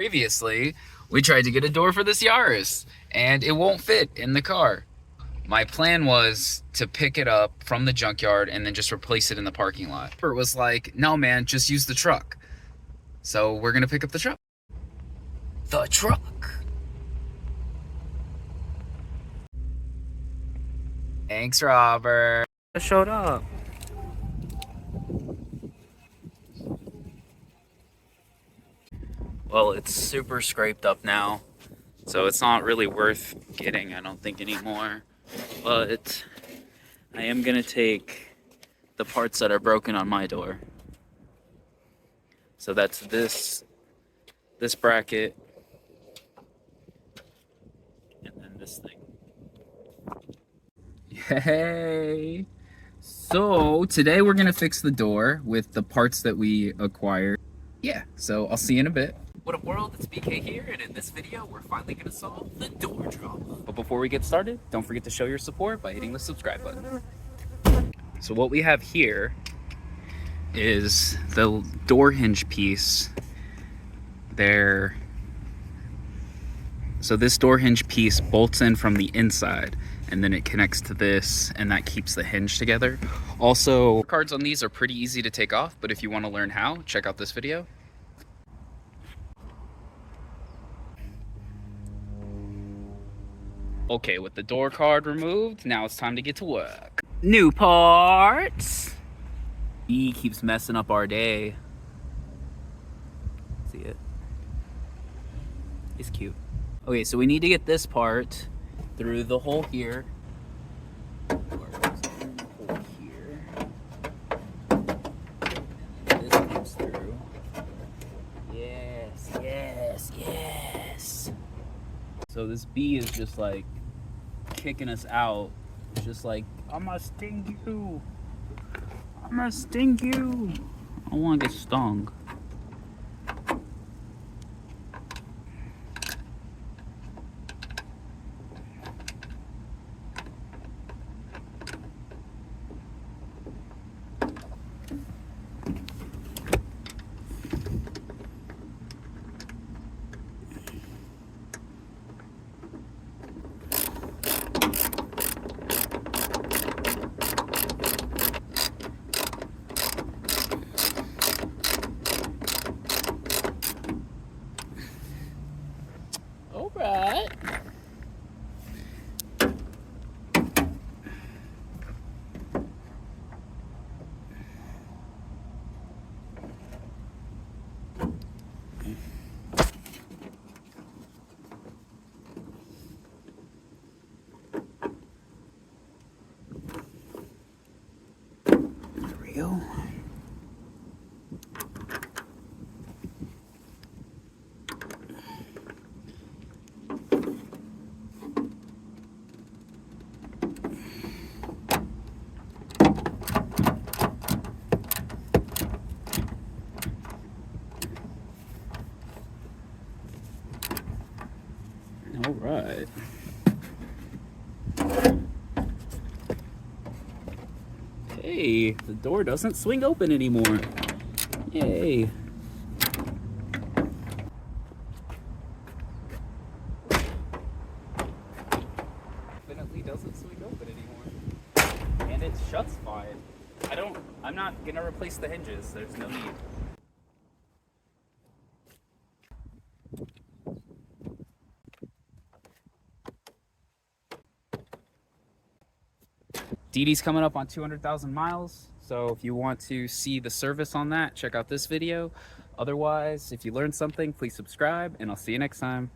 Previously, we tried to get a door for this Yaris, and it won't fit in the car. My plan was to pick it up from the junkyard and then just replace it in the parking lot. It was like, no man, just use the truck. So we're gonna pick up the truck. The truck. Thanks, Robert. I showed up. Well, it's super scraped up now, so it's not really worth getting, I don't think, anymore. But I am gonna take the parts that are broken on my door. So that's this bracket, and then this thing. Hey! So today we're gonna fix the door with the parts that we acquired. Yeah, so I'll see you in a bit. What up world, it's BK here, and in this video we're finally gonna solve the door drama. But before we get started, don't forget to show your support by hitting the subscribe button. So what we have here is the door hinge piece. So this door hinge piece bolts in from the inside, and then it connects to this, and that keeps the hinge together. Also, cards on these are pretty easy to take off, but if you want to learn how, check out this video. Okay, with the door card removed, now it's time to get to work. New parts! He keeps messing up our day. See it? He's cute. Okay, so we need to get this part through the hole here. This comes through. Yes, yes, yes. So this bee is just like kicking us out. It's just like, I'm gonna sting you. I'm gonna sting you. I don't wanna get stung. Alright. There we go. All right. Hey, the door doesn't swing open anymore. Yay. Definitely doesn't swing open anymore. And it shuts fine. I'm not gonna replace the hinges. There's no need. DD's coming up on 200,000 miles, so if you want to see the service on that, check out this video. Otherwise, if you learned something, please subscribe, and I'll see you next time.